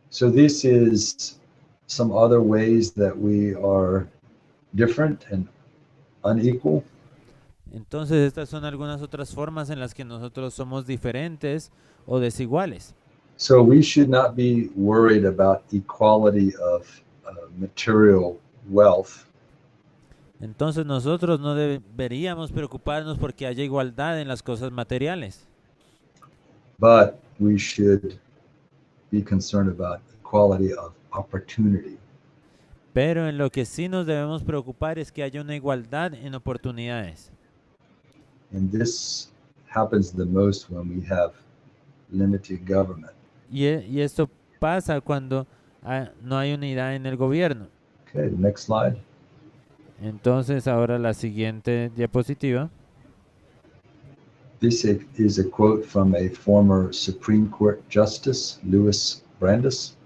So this is some other ways that we are different and unequal. Entonces estas son algunas otras formas en las que nosotros somos diferentes o desiguales. So we should not be worried about equality of material wealth. Entonces nosotros no deberíamos preocuparnos porque haya igualdad en las cosas materiales, But we should be concerned about equality of opportunity. pero en lo que sí nos debemos preocupar es que haya una igualdad en oportunidades. And this happens the most when we have limited government. Y esto pasa cuando no hay unidad en el gobierno. Okay, the next slide. Entonces ahora la siguiente diapositiva. This is a quote from a former Supreme Court Justice, Louis Brandeis.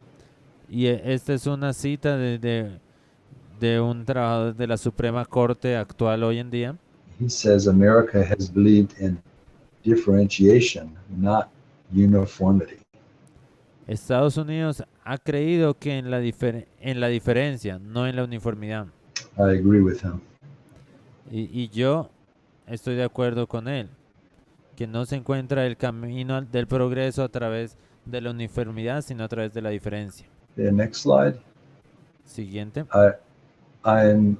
Y esta es una cita de un trabajador de la Suprema Corte actual hoy en día. He says America has believed in differentiation, not uniformity. Estados Unidos ha creído que en la diferencia, no en la uniformidad. I agree with him. Y yo estoy de acuerdo con él, que no se encuentra el camino del progreso a través de la uniformidad, sino a través de la diferencia. The next slide. Siguiente. I'm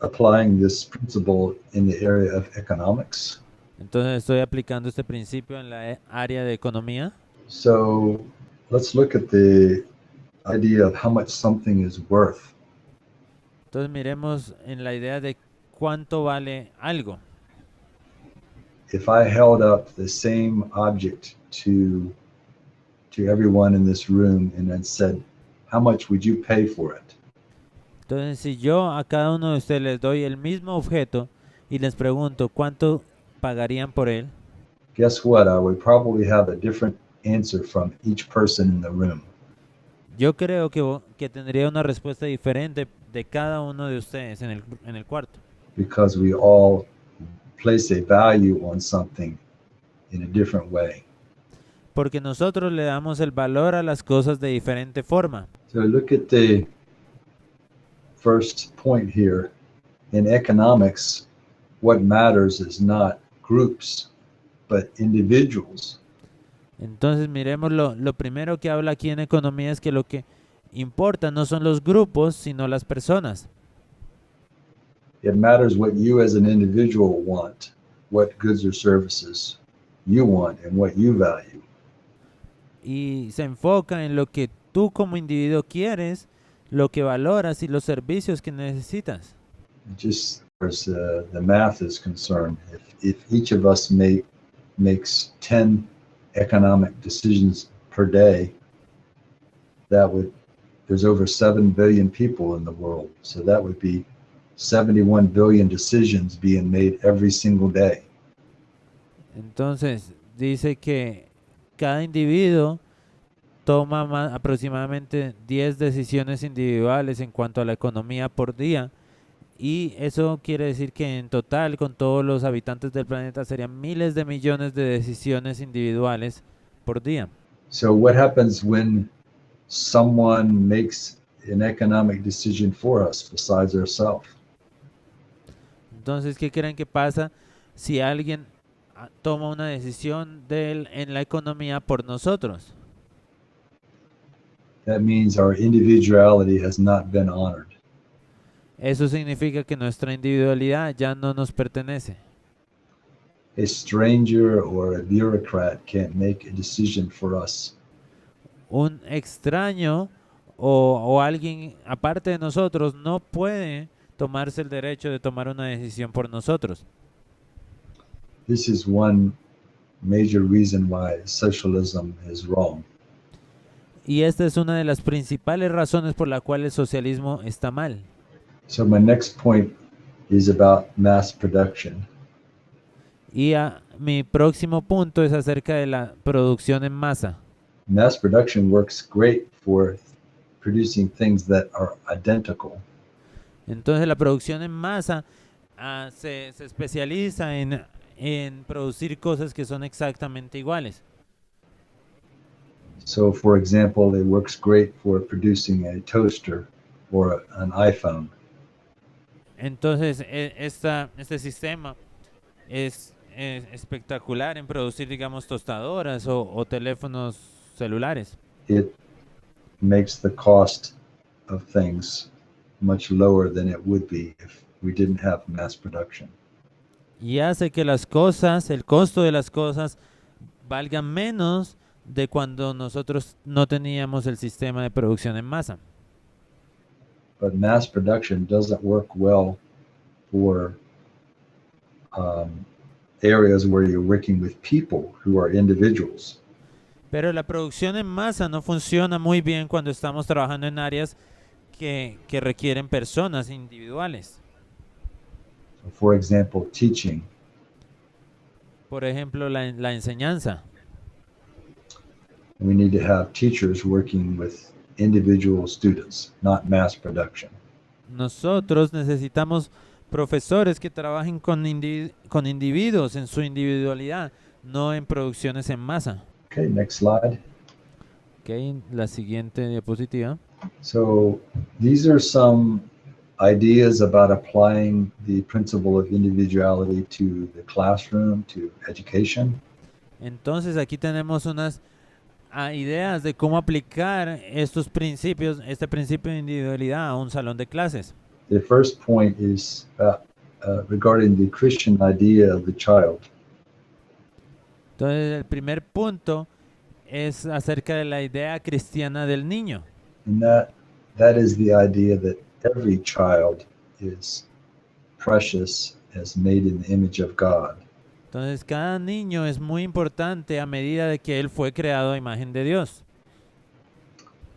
applying this principle in the area of economics. Entonces estoy aplicando este principio en la área de economía. So let's look at the idea of how much something is worth. Entonces miremos en la idea de cuánto vale algo. If I held up the same object to everyone in this room and then said, how much would you pay for it? Entonces si yo a cada uno de ustedes les doy el mismo objeto y les pregunto cuánto pagarían por él, guess what? I would probably have a different answer from each person in the room. yo creo que tendría una respuesta diferente de cada uno de ustedes en el cuarto. Because we all place a value on something in a different way. Porque nosotros le damos el valor a las cosas de diferente forma. So look at the first point here. In economics, what matters is not groups, but individuals. Entonces miremos lo primero que habla aquí en economía es que lo que importa no son los grupos, sino las personas. It matters what you as an individual want, what goods or services you want, and what you value. Y se enfoca en lo que tú como individuo quieres, lo que valoras y los servicios que necesitas. Just as the math is concerned, if each of us makes 10 economic decisions per day, there's over 7 billion people in the world, so that would be 71 billion decisions being made every single day. Entonces dice que cada individuo toma aproximadamente 10 decisiones individuales en cuanto a la economía por día, y eso quiere decir que en total con todos los habitantes del planeta serían miles de millones de decisiones individuales por día. So what happens when someone makes an economic decision for us besides ourselves? Entonces, ¿qué creen que pasa si alguien toma una decisión en la economía por nosotros? That means our individuality has not been honored. Eso significa que nuestra individualidad ya no nos pertenece. A stranger or a bureaucrat can't make a decision for us. Un extraño o alguien aparte de nosotros no puede tomarse el derecho de tomar una decisión por nosotros. This is one major reason why socialism is wrong. Y esta es una de las principales razones por la cual el socialismo está mal. So my next point is about mass production. Y mi próximo punto es acerca de la producción en masa. Mass production works great for producing things that are identical. Entonces la producción en masa se especializa en producir cosas que son exactamente iguales. So, for example, it works great for producing a toaster or an iPhone. Entonces este sistema es espectacular en producir, digamos, tostadoras o teléfonos celulares. It makes the cost of things much lower than it would be if we didn't have mass production. Y hace que las cosas, el costo de las cosas, valgan menos de cuando nosotros no teníamos el sistema de producción en masa. But mass production doesn't work well for areas where you're working with people who are individuals. Pero la producción en masa no funciona muy bien cuando estamos trabajando en áreas que requieren personas individuales. So for example, teaching. Por ejemplo, la enseñanza. We need to have teachers working with individual students, not mass production. Nosotros necesitamos profesores que trabajen con individuos en su individualidad, no en producciones en masa. Okay, next slide. Okay, la siguiente diapositiva. So these are some ideas about applying the principle of individuality to the classroom, to education. Entonces aquí tenemos unas ideas de cómo aplicar estos principios, este principio de individualidad a un salón de clases. The first point is regarding the Christian idea of the child. Entonces el primer punto es acerca de la idea cristiana del niño. And that is the idea that every child is precious as made in the image of God. Entonces cada niño es muy importante a medida de que él fue creado a imagen de Dios.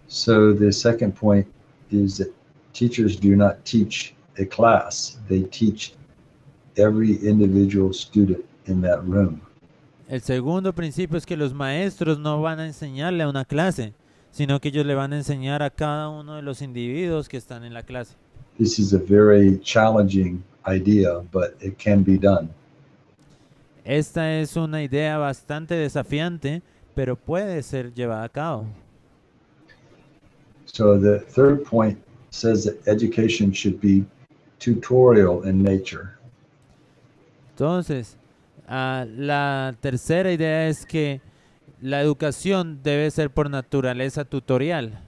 So the second point is that teachers do not teach a class, they teach every individual student in that room. El segundo principio es que los maestros no van a enseñarle a una clase, sino que ellos le van a enseñar a cada uno de los individuos que están en la clase. This is a very challenging idea, but it can be done. Esta es una idea bastante desafiante, pero puede ser llevada a cabo. So the third point says that education should be tutorial in nature. Entonces, la tercera idea es que la educación debe ser por naturaleza tutorial.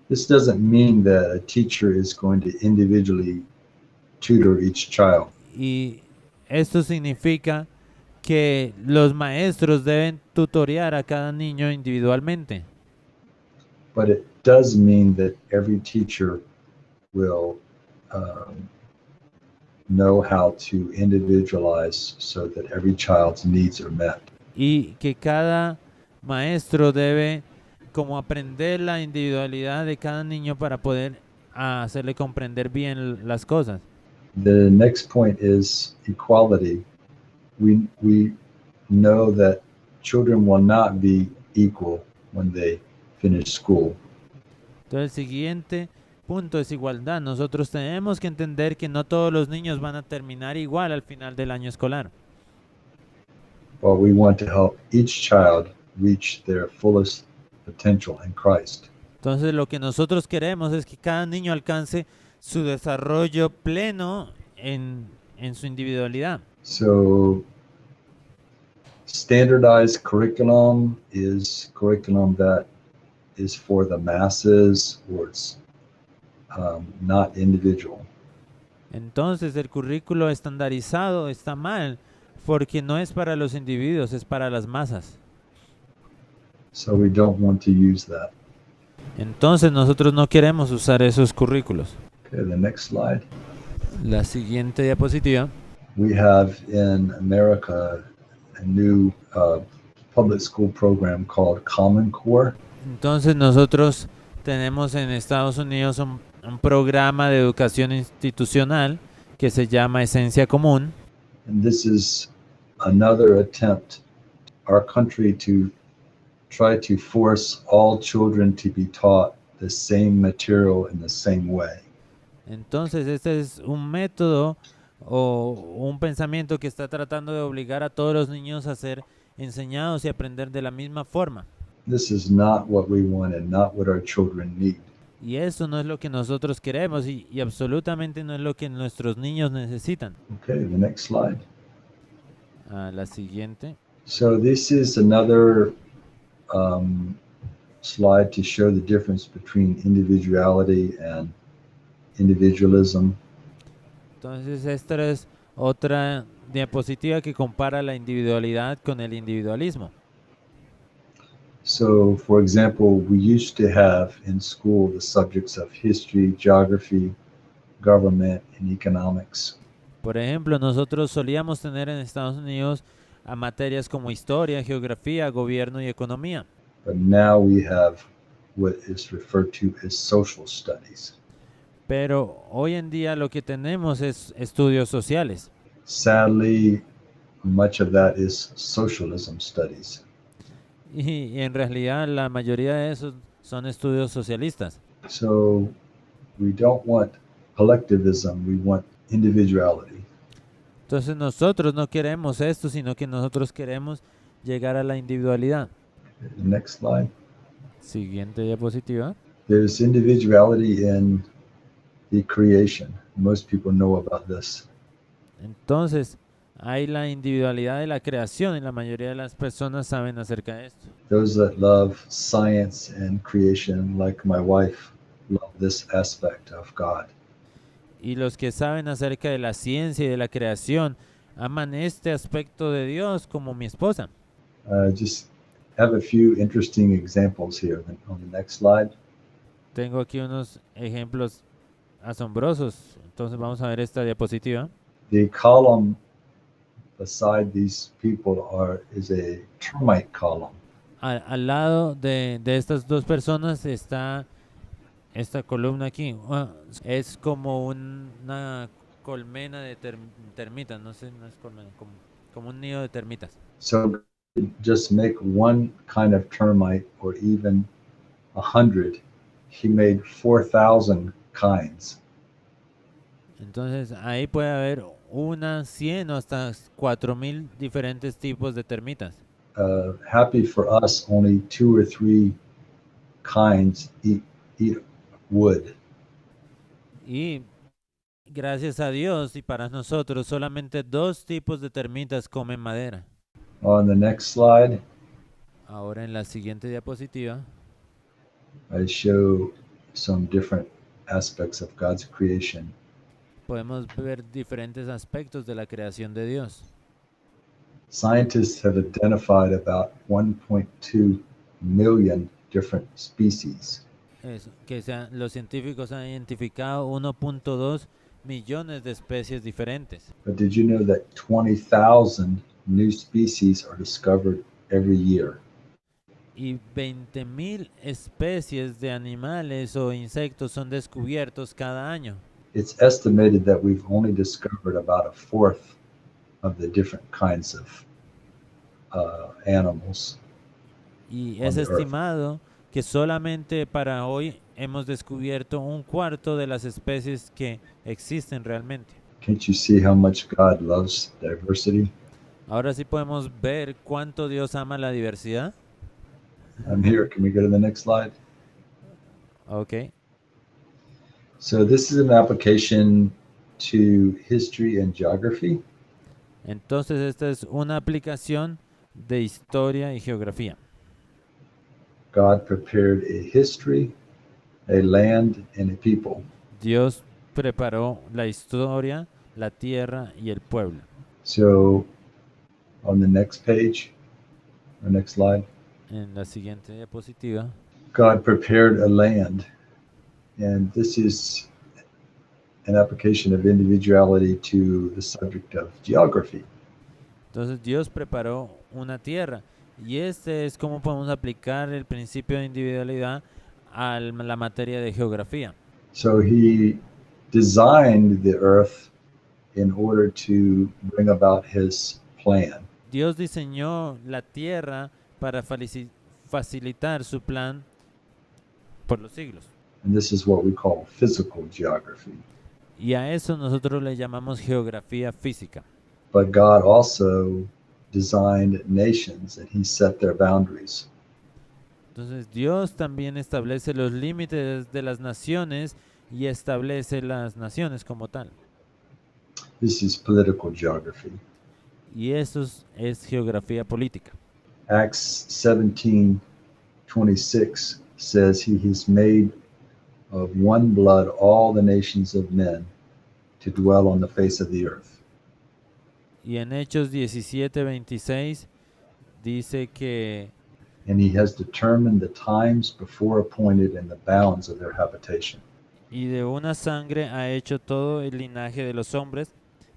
This doesn't mean that a teacher is going to individually tutor each child. Y esto significa que los maestros deben tutorear a cada niño individualmente. But it does mean that every teacher will know how to individualize so that every child's needs are met. Y que cada maestro debe como aprender la individualidad de cada niño para poder hacerle comprender bien las cosas. The next point is equality. We know that children will not be equal when they finish school. Entonces el siguiente punto es igualdad. Nosotros tenemos que entender que no todos los niños van a terminar igual al final del año escolar. But we want to help each child reach their fullest potential in Christ. Entonces lo que nosotros queremos es que cada niño alcance su desarrollo pleno en su individualidad. So standardized curriculum is curriculum that is for the masses, or it's not individual. Entonces el currículo estandarizado está mal porque no es para los individuos, es para las masas. So we don't want to use that. Entonces nosotros no queremos usar esos currículos. Okay, the next slide. La siguiente diapositiva. We have in America a new public school program called Common Core. Entonces nosotros tenemos en Estados Unidos un programa de educación institucional que se llama Esencia Común. And this is another attempt our country to try to force all children to be taught the same material in the same way. Entonces, este es un método o un pensamiento que está tratando de obligar a todos los niños a ser enseñados y aprender de la misma forma. This is not what we want and not what our children need. Y eso no es lo que nosotros queremos y absolutamente no es lo que nuestros niños necesitan. Okay, the next slide. La siguiente. So this is another slide to show the difference between individuality and individualism. Entonces, esta es otra diapositiva que compara la individualidad con el individualismo. So, for example, we used to have in school the subjects of history, geography, government, and economics. Por ejemplo, nosotros solíamos tener en Estados Unidos a materias como historia, geografía, gobierno y economía. But now we have what is referred to as social studies. Pero hoy en día lo que tenemos es estudios sociales. Sadly, much of that is socialism studies. Y en realidad la mayoría de esos son estudios socialistas. So we don't want collectivism, we want individuality. Entonces nosotros no queremos esto, sino que nosotros queremos llegar a la individualidad. The next slide. Siguiente diapositiva. There's individuality in the creation. Most people know about this. Entonces, hay la individualidad de la creación y la mayoría de las personas saben acerca de esto. Those that love science and creation, like my wife, love this aspect of God. Y los que saben acerca de la ciencia y de la creación aman este aspecto de Dios como mi esposa. Just have a few interesting examples here on the next slide. Tengo aquí unos ejemplos asombrosos. Entonces vamos a ver esta diapositiva. The column beside these people is a termite column. Al lado de estas dos personas está esta columna aquí. Es como una colmena de termitas. No sé, no es colmena, como un nido de termitas. So just make one kind of termite or even 100. He made 4,000 kinds. Entonces ahí puede haber 100 o hasta 4,000 diferentes tipos de termitas. Happy for us, only 2 or 3 kinds eat wood. Y gracias a Dios y para nosotros solamente 2 tipos de termitas comen madera. On the next slide, Ahora en la siguiente diapositiva I show some different aspects of God's creation. podemos ver diferentes aspectos de la creación de Dios. Scientists have identified about 1.2 million different species. Los científicos han identificado 1.2 millones de especies diferentes. But did you know that 20,000 new species are discovered every year? Y 20,000 especies de animales o insectos son descubiertos cada año. It's estimated that we've only discovered about a fourth of the different kinds of animals. Y es estimado que solamente para hoy hemos descubierto 1/4 de las especies que existen realmente. Can't you see how much God loves diversity? Ahora sí podemos ver cuánto Dios ama la diversidad. I'm here. Can we go to the next slide? Okay. So this is an application to history and geography. Entonces esta es una aplicación de historia y geografía. God prepared a history, a land, and a people. Dios preparó la historia, la tierra y el pueblo. So on the next page, or next slide, En la siguiente diapositiva, God prepared a land. And this is an application of individuality to the subject of geography. entonces Dios preparó una tierra y este es cómo podemos aplicar el principio de individualidad a la materia de geografía. So he designed the earth in order to bring about his plan. Dios diseñó la tierra para facilitar su plan. por los siglos. And this is what we call physical geography. Y a eso nosotros le llamamos geografía física. But God also designed nations and he set their boundaries. Entonces Dios también establece los límites de las naciones y establece las naciones como tal. This is political geography. Y eso es geografía política. Acts 17:26 says he has made of one blood all the nations of men to dwell on the face of the earth. Y en Hechos 17:26 dice que And he has determined the times before appointed and the bounds of their habitation. y de una sangre ha hecho todo el linaje de los hombres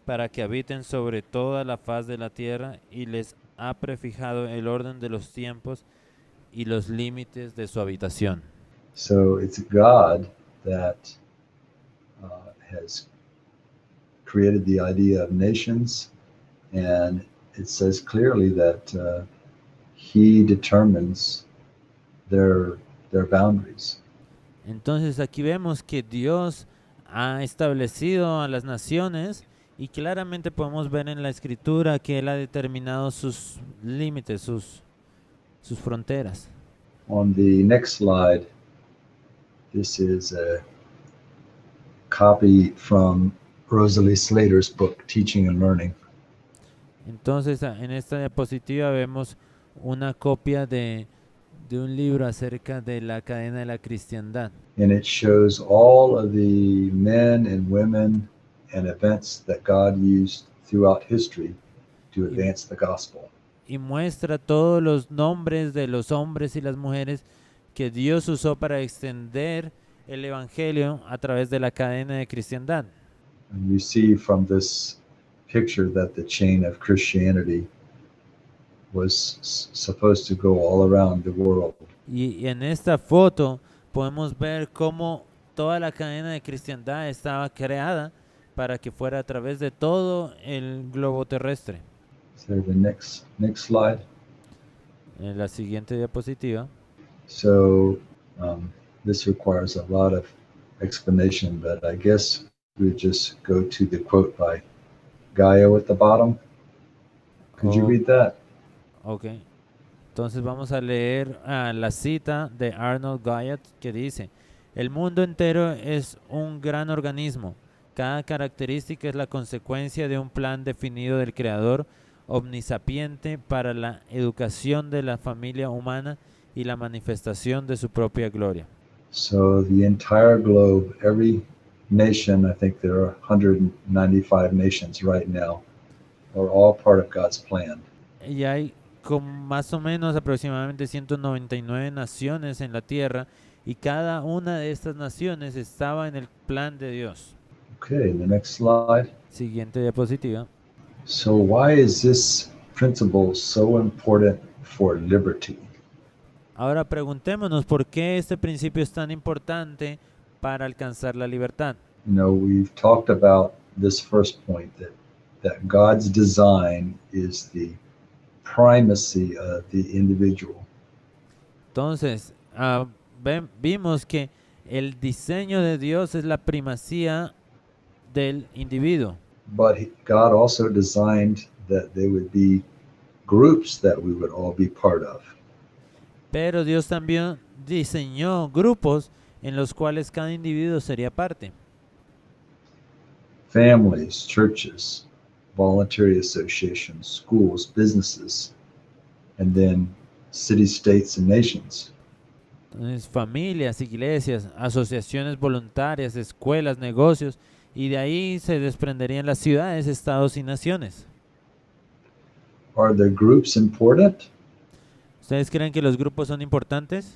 para que habiten sobre toda la faz de la tierra y les ha prefijado el orden de los tiempos y los límites de su habitación. So it's God that has created the idea of nations, and it says clearly that he determines their boundaries. Entonces aquí vemos que Dios ha establecido a las naciones y claramente podemos ver en la escritura que Él ha determinado sus límites, sus fronteras. On the next slide, this is a copy from Rosalie Slater's book, Teaching and Learning. Entonces en esta diapositiva vemos una copia de un libro acerca de la cadena de la cristiandad. And it shows all of the men and women and events that God used throughout history to advance the gospel. Y muestra todos los nombres de los hombres y las mujeres que Dios usó para extender el evangelio a través de la cadena de cristiandad. And you see from this picture that the chain of Christianity was supposed to go all around the world. Y en esta foto podemos ver cómo toda la cadena de cristiandad estaba creada para que fuera a través de todo el globo terrestre. So the next slide. En la siguiente diapositiva. So this requires a lot of explanation, but I guess we just go to the quote by Gaio at the bottom. Could you read that? Ok. Entonces vamos a leer la cita de Arnold Guyot que dice: el mundo entero es un gran organismo. Cada característica es la consecuencia de un plan definido del Creador omnisapiente para la educación de la familia humana y la manifestación de su propia gloria. So the entire globe, every nation, I think there are 195 nations right now, are all part of God's plan. Y hay más o menos aproximadamente 199 naciones en la tierra y cada una de estas naciones estaba en el plan de Dios. Okay, the next slide. Siguiente diapositiva. So why is this principle so important for liberty? Ahora preguntémonos por qué este principio es tan importante para alcanzar la libertad. You know, we've talked about this first point that God's design is the primacy of the individual. Entonces, vimos que el diseño de Dios es la primacía del individuo. But God also designed that there would be groups that we would all be part of. Pero Dios también diseñó grupos en los cuales cada individuo sería parte. Families, churches, voluntary associations, schools, businesses, and then cities, states, and nations. Entonces, familias, iglesias, asociaciones voluntarias, escuelas, negocios, y de ahí se desprenderían las ciudades, estados y naciones. Are the groups important? ¿Ustedes creen que los grupos son importantes?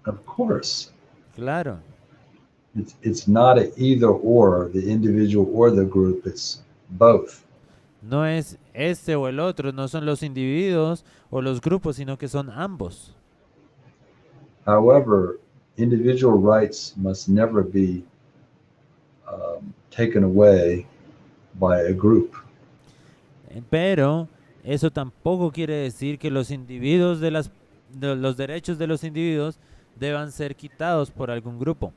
Of course. Claro. It's not a either or, the individual or the group, it's both. No es este o el otro, no son los individuos o los grupos, sino que son ambos. However, individual rights must never be taken away by a group. Pero eso tampoco quiere decir que los individuos los derechos de los individuos deban ser quitados por algún grupo.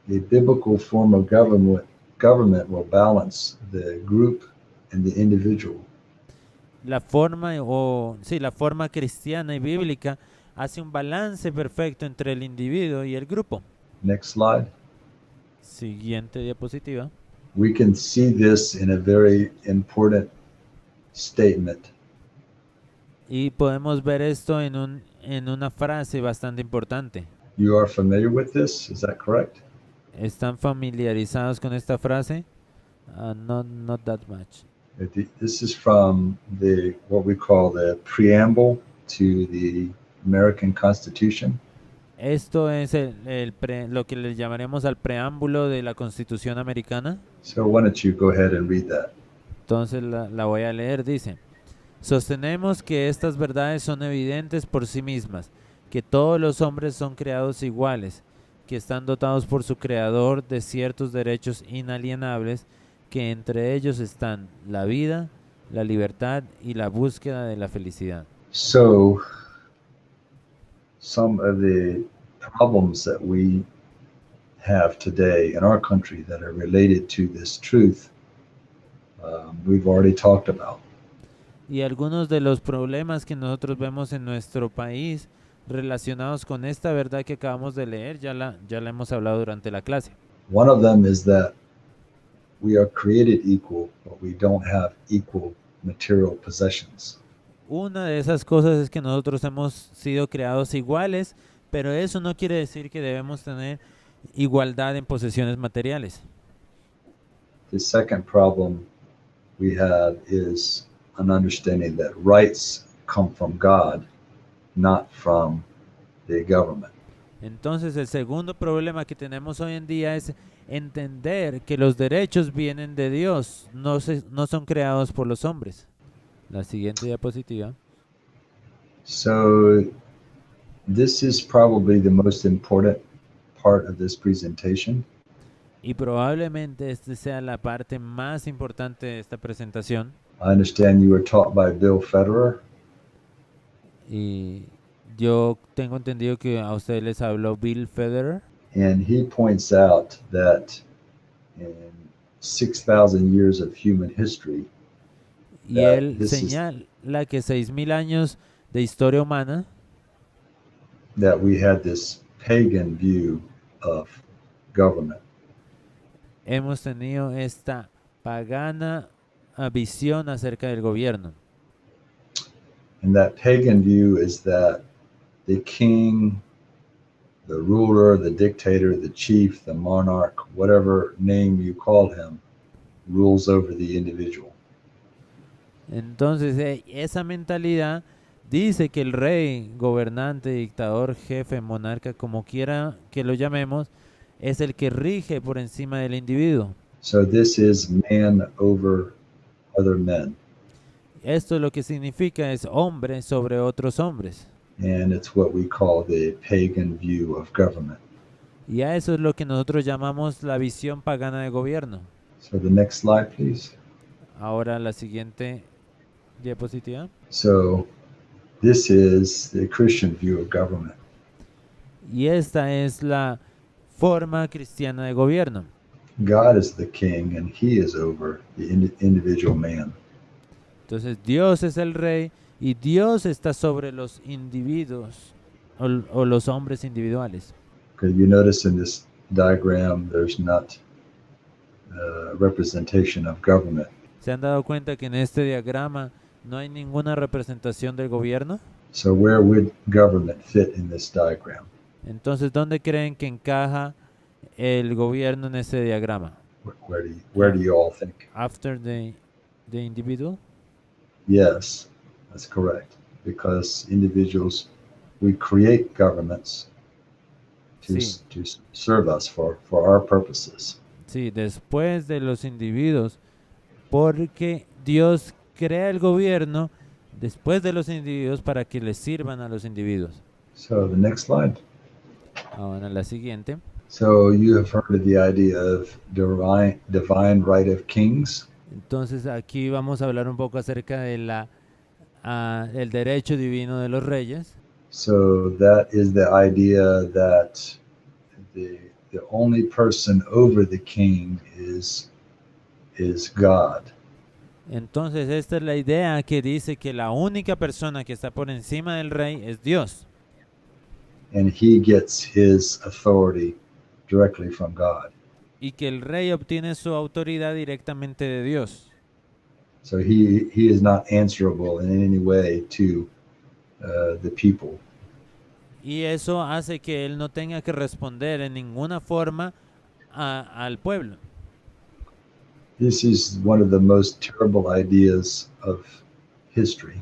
A biblical form of government will balance the group and the individual. La forma cristiana y bíblica hace un balance perfecto entre el individuo y el grupo. Next slide. Siguiente diapositiva. We can see this in a very important statement. Y podemos ver esto en una frase bastante importante. You are familiar with this, is that correct? ¿Están familiarizados con esta frase? Not that much. This is from what we call the preamble to the American Constitution. Esto es lo que le llamaremos al preámbulo de la Constitución americana. So why don't you go ahead and read that? Entonces la voy a leer. Dice: sostenemos que estas verdades son evidentes por sí mismas, que todos los hombres son creados iguales, que están dotados por su creador de ciertos derechos inalienables, que entre ellos están la vida, la libertad y la búsqueda de la felicidad. So, some of the problems that we have today in our country that are related to this truth, we've already talked about. Y algunos de los problemas que nosotros vemos en nuestro país relacionados con esta verdad que acabamos de leer, ya la hemos hablado durante la clase. One of them is that we are created equal, but we don't have equal material possessions. Una de esas cosas es que nosotros hemos sido creados iguales, pero eso no quiere decir que debemos tener igualdad en posesiones materiales. The second problem we have is an understanding that rights come from God, not from the government. Entonces, el segundo problema que tenemos hoy en día es entender que los derechos vienen de Dios, no son creados por los hombres. La siguiente diapositiva. So, this is probably the most important part of this presentation. Y probablemente esta sea la parte más importante de esta presentación. I understand you were taught by Bill Federer. Y yo tengo entendido que a ustedes les habló Bill Federer. And he points out that in 6,000 years of human history, Y él señala que 6,000 años de historia humana, that we had this pagan view of government. hemos tenido esta pagana visión acerca del gobierno. And that pagan view is that the king, the ruler, the dictator, the chief, the monarch, whatever name you call him, rules over the individual. Entonces, esa mentalidad dice que el rey, gobernante, dictador, jefe, monarca, como quiera que lo llamemos, es el que rige por encima del individuo. So this is man over other men. Esto lo que significa es hombre sobre otros hombres. And it's what we call the pagan view of government. Y a eso es lo que nosotros llamamos la visión pagana de gobierno. So the next slide, please. Ahora la siguiente diapositiva. So this is the Christian view of government. Y esta es la forma cristiana de gobierno. God is the king and he is over the individual man. Entonces Dios es el rey y Dios está sobre los individuos o los hombres individuales. Okay, you notice in this diagram there's not representation of government. ¿Se han dado cuenta que en este diagrama no hay ninguna representación del gobierno? So where would government fit in this diagram? Entonces, ¿dónde creen que encaja el gobierno en este diagrama? Where do you all think? After the individual? Yes, that's correct. Because individuals, we create governments to serve us for our purposes. Sí, después de los individuos, porque Dios crea el gobierno después de los individuos para que les sirvan a los individuos. So the next slide. Ahora la siguiente. So you have heard of the idea of divine right of kings. Entonces aquí vamos a hablar un poco acerca de el derecho divino de los reyes. So that is the idea that the only person over the king is God. Entonces esta es la idea que dice que la única persona que está por encima del rey es Dios. And he gets his authority directly from God. Y que el rey obtiene su autoridad directamente de Dios. So he is not answerable in any way to the people. Y eso hace que él no tenga que responder en ninguna forma al pueblo. This is one of the most terrible ideas of history.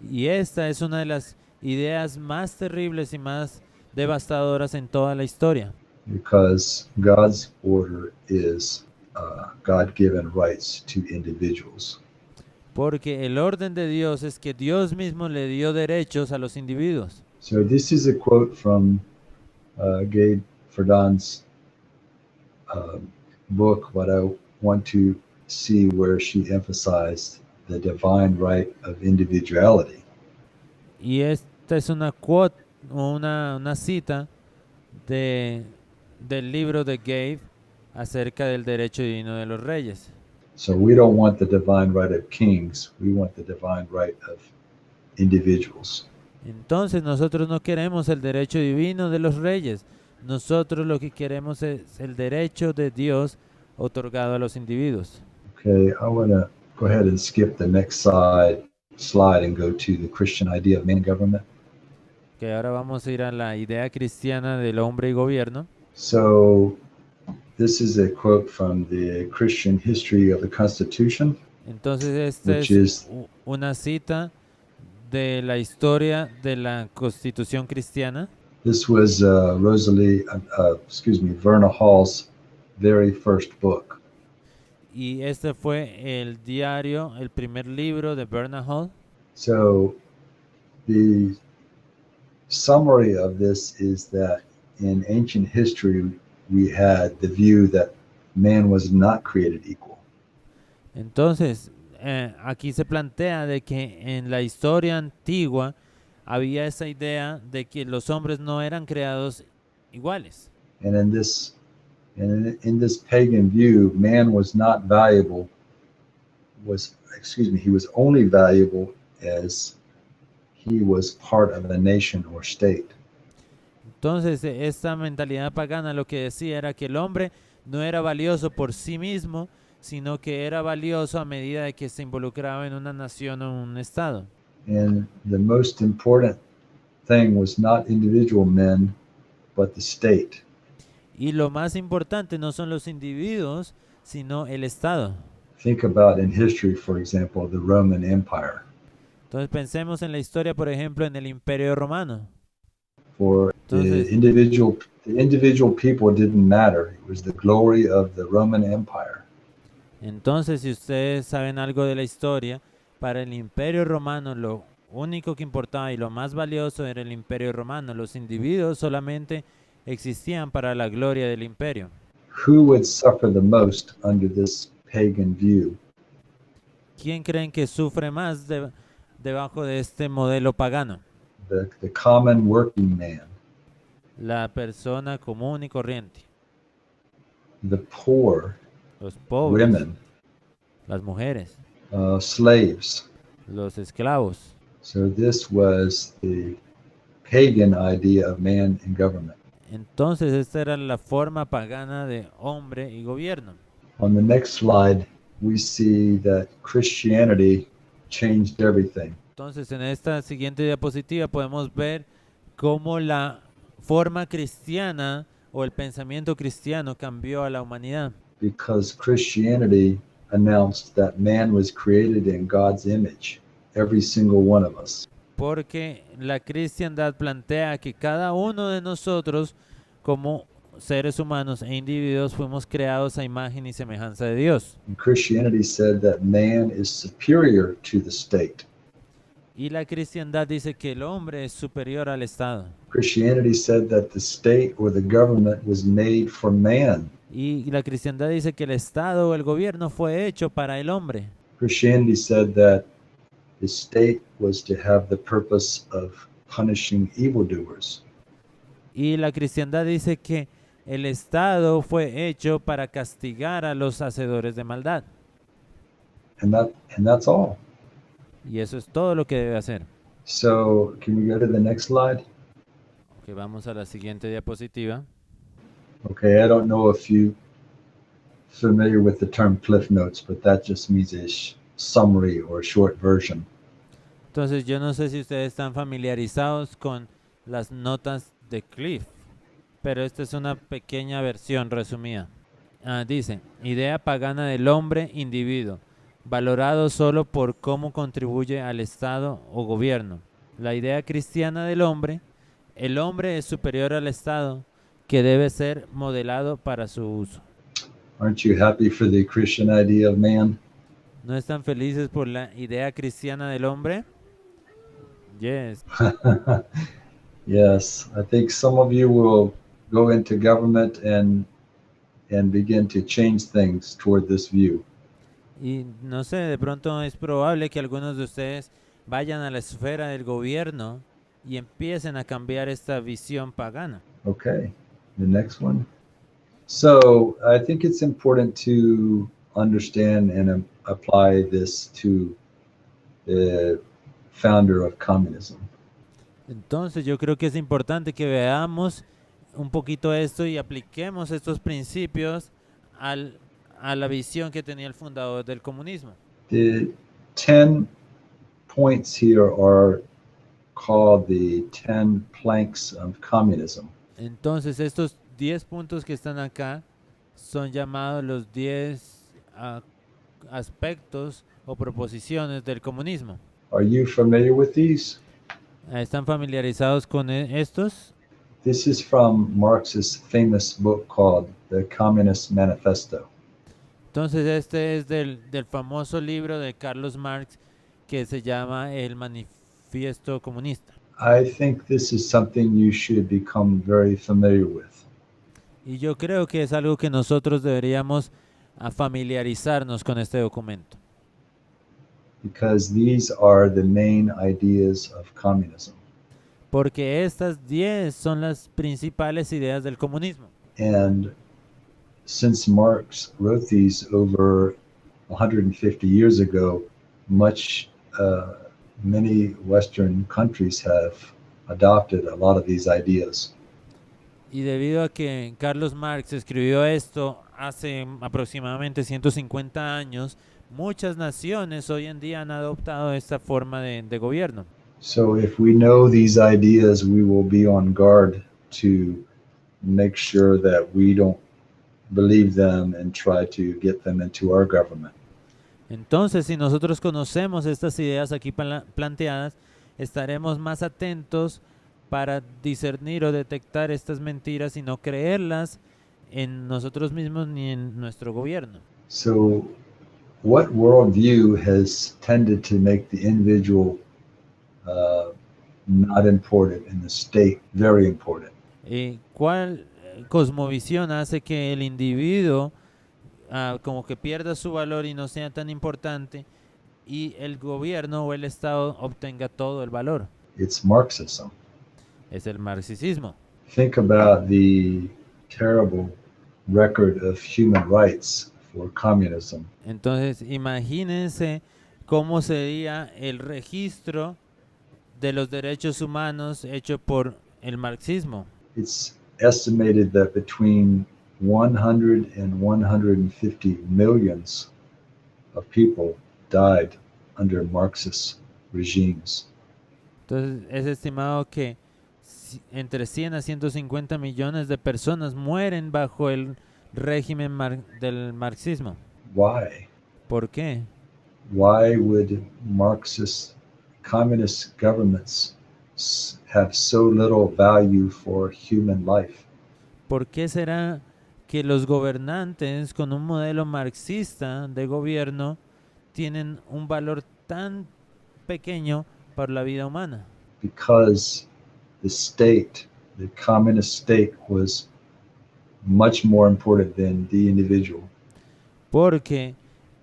Y esta es una de las ideas más terribles y más devastadoras en toda la historia. Because God's order is God-given rights to individuals. Porque el orden de Dios es que Dios mismo le dio derechos a los individuos. So this is a quote from Gabe Verdon's book, but I want to see where she emphasized the divine right of individuality. Y esta es una quote, una cita del libro de Gabe acerca del derecho divino de los reyes. So we don't want the divine right of kings, we want the divine right of individuals. Entonces nosotros no queremos el derecho divino de los reyes. Nosotros lo que queremos es el derecho de Dios otorgado a los individuos. Okay, I want to go ahead and skip the next slide and go to the Christian idea of man and government. Que ahora vamos a ir a la idea cristiana del hombre y gobierno. So this is a quote from the Christian history of the Constitution. Entonces esta Which es is- una cita de la historia de la Constitución cristiana. This was Verna Hall's very first book. Y este fue el diario, el primer libro de Verna Hall. So the summary of this is that in ancient history, we had the view that man was not created equal. Entonces, aquí se plantea de que en la historia antigua había esa idea de que los hombres no eran creados iguales. And in this pagan view, man was not valuable, he was only valuable as he was part of a nation or state. Entonces, esta mentalidad pagana lo que decía era que el hombre no era valioso por sí mismo, sino que era valioso a medida de que se involucraba en una nación o un estado. And the most important thing was not individual men, but the state. Y lo más importante no son los individuos, sino el estado. Think about in history, for example, the Roman Empire. Entonces pensemos en la historia, por ejemplo, en el Imperio Romano. For Entonces- the individual people didn't matter. It was the glory of the Roman Empire. Entonces, si ustedes saben algo de la historia, para el Imperio Romano lo único que importaba y lo más valioso era el Imperio Romano. Los individuos solamente existían para la gloria del imperio. Who would suffer the most under this pagan view? ¿Quién creen que sufre más debajo de este modelo pagano? The common working man, La persona común y corriente, the poor, los pobres, women, las mujeres, slaves. los esclavos. So this was the pagan idea of man and government. Entonces, esta era la forma pagana de hombre y gobierno. On the next slide, we see that Christianity changed everything. Entonces, en esta siguiente diapositiva podemos ver cómo la forma cristiana o el pensamiento cristiano cambió a la humanidad. Because Christianity announced that man was created in God's image, every single one of us. Porque la cristiandad plantea que cada uno de nosotros, como seres humanos e individuos, fuimos creados a imagen y semejanza de Dios. And Christianity said that man is superior to the state. Y la cristiandad dice que el hombre es superior al Estado. Christianity said that the state or the government was made for man. Y la cristiandad dice que el Estado o el gobierno fue hecho para el hombre. Christianity said that the state was to have the purpose of punishing evildoers. Y la cristiandad dice que el Estado fue hecho para castigar a los hacedores de maldad. And that's all. Y eso es todo lo que debe hacer. So can we go to the next slide? Ok, vamos a la siguiente diapositiva. Okay, I don't know if you familiar with the term Cliff Notes, but that just means a summary or short version. Entonces yo no sé si ustedes están familiarizados con las notas de Cliff, pero esta es una pequeña versión resumida. Dice, idea pagana del hombre individuo, valorado solo por cómo contribuye al Estado o gobierno. La idea cristiana del hombre, el hombre es superior al Estado, que debe ser modelado para su uso. Aren't you happy for the Christian idea of man? ¿No están felices por la idea cristiana del hombre? Yes. Yes, I think some of you will go into government and begin to change things toward this view. Y no sé, de pronto es probable que algunos de ustedes vayan a la esfera del gobierno y empiecen a cambiar esta visión pagana. Okay, the next one. So I think it's important to understand and apply this to the founder of communism. Entonces yo creo que es importante que veamos un poquito esto y apliquemos estos principios a la visión que tenía el fundador del comunismo. The 10 points here are called the 10 planks of communism. Entonces estos 10 puntos que están acá son llamados los 10 aspectos o proposiciones del comunismo. Are you familiar with these? ¿Están familiarizados con estos? This is from Marx's famous book called The Communist Manifesto. Entonces este es del famoso libro de Carlos Marx que se llama El Manifiesto Comunista. I think this is something you should become very familiar with. Y yo creo que es algo que nosotros deberíamos familiarizarnos con este documento. Because these are the main ideas of communism. Porque estas 10 son las principales ideas del comunismo. And since Marx wrote these over 150 years ago, many Western countries have adopted a lot of these ideas. Y debido a que Carlos Marx escribió esto hace aproximadamente 150 años, muchas naciones hoy en día han adoptado esta forma de gobierno. So if we know these ideas, we will be on guard to make sure that we don't believe them and try to get them into our government. Entonces, si nosotros conocemos estas ideas aquí planteadas, estaremos más atentos para discernir o detectar estas mentiras y no creerlas en nosotros mismos ni en nuestro gobierno. So what worldview has tended to make the individual not important and the state very important? ¿Cuál cosmovisión hace que el individuo como que pierda su valor y no sea tan importante y el gobierno o el Estado obtenga todo el valor? It's Marxism. Es el marxismo. Think about the terrible record of human rights for communism. Entonces, imagínense cómo sería el registro de los derechos humanos hecho por el marxismo. It's estimated that between 100 and 150 millions of people died under Marxist regimes. Entonces, es estimado que entre 100 a 150 millones de personas mueren bajo el régimen del marxismo. Why? ¿Por qué? Why would Marxist communist governments have so little value for human life? ¿Por qué será que los gobernantes con un modelo marxista de gobierno tienen un valor tan pequeño para la vida humana? Because the state, the communist state, was much more important than the individual. Porque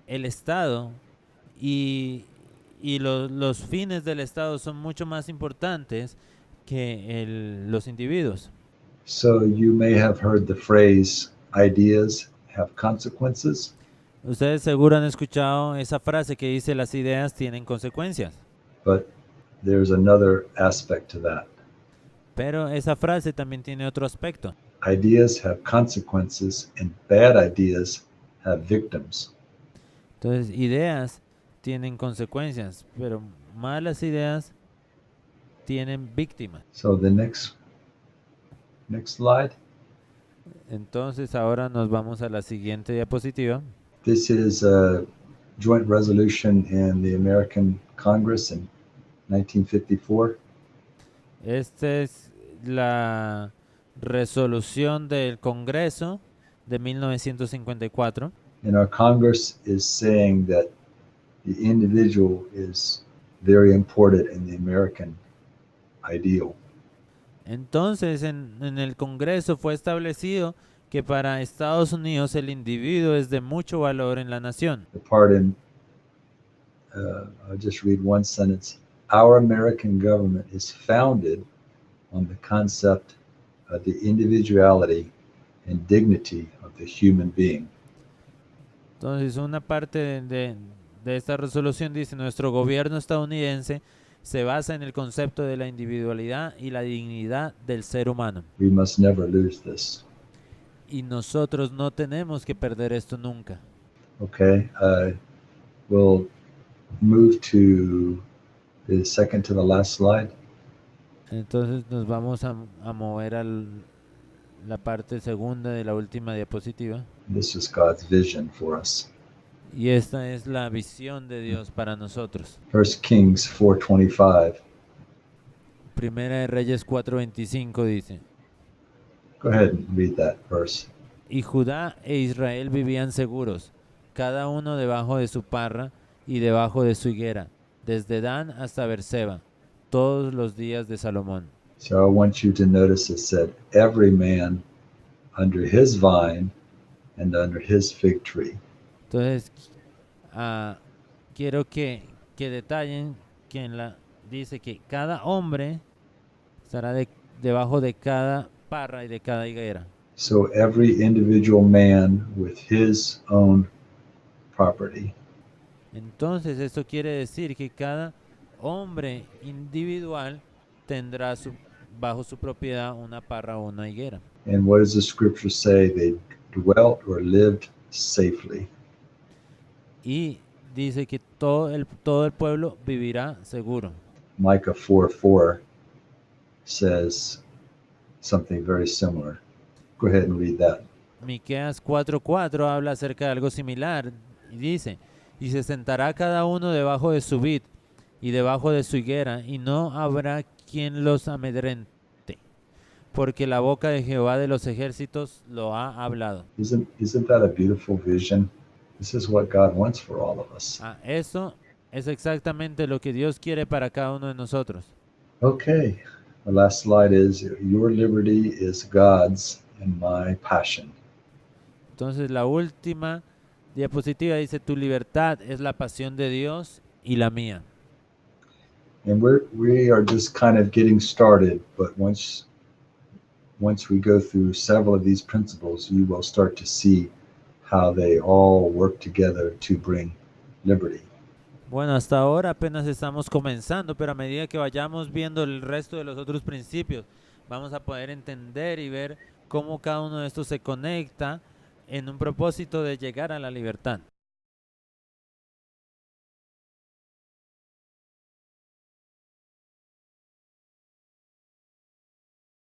el Estado y los fines del Estado son mucho más importantes que los individuos. So you may have heard the phrase, ideas have consequences. Ustedes seguro han escuchado esa frase que dice las ideas tienen consecuencias, But there's another aspect to that. pero esa frase también tiene otro aspecto. Ideas have consequences, and bad ideas have victims. Entonces, ideas tienen consecuencias, pero malas ideas tienen víctimas. So the next slide. Entonces, ahora nos vamos a la siguiente diapositiva. This is a joint resolution in the American Congress in 1954. Esta es la resolución del Congreso de 1954. And our Congress is saying that the individual is very important in the American ideal. Entonces, en el Congreso fue establecido que para Estados Unidos el individuo es de mucho valor en la nación. The part in, I'll just read one sentence. Our American government is founded on the concept of the individuality and dignity of the human being. Entonces, una parte de esta resolución dice, nuestro gobierno estadounidense se basa en el concepto de la individualidad y la dignidad del ser humano. We must never lose this. Y nosotros no tenemos que perder esto nunca. Okay, we'll move to the second to the last slide. Entonces nos vamos a mover a la parte segunda de la última diapositiva. This is God's vision for us. Y esta es la visión de Dios para nosotros. 1 Kings 4:25. Primera de Reyes 4:25 dice, Go ahead and read that verse. y Judá e Israel vivían seguros, cada uno debajo de su parra y debajo de su higuera, desde Dan hasta Berseba, todos los días de Salomón. So I want you to notice it said, every man under his vine and under his fig tree. Entonces, quiero que detallen que dice que cada hombre estará debajo de cada parra y de cada higuera. So every individual man with his own property. Entonces, esto quiere decir que cada hombre individual tendrá bajo su propiedad una parra o una higuera. And what does the scripture say? They dwelt or lived safely. Y dice que todo el pueblo vivirá seguro. Micah 4:4 says something very similar. Go ahead and read that. Miqueas 4:4 habla acerca de algo similar y dice, y se sentará cada uno debajo de su vid y debajo de su higuera, y no habrá quien los amedrente, porque la boca de Jehová de los ejércitos lo ha hablado. Isn't that a beautiful vision? This is what God wants for all of us. Eso es exactamente lo que Dios quiere para cada uno de nosotros. Okay, the last slide is your liberty is God's and my passion. Entonces la última diapositiva dice, tu libertad es la pasión de Dios y la mía. And we are just kind of getting started, but once we go through several of these principles, you will start to see how they all work together to bring liberty. Bueno, hasta ahora apenas estamos comenzando, pero a medida que vayamos viendo el resto de los otros principios, vamos a poder entender y ver cómo cada uno de estos se conecta en un propósito de llegar a la libertad.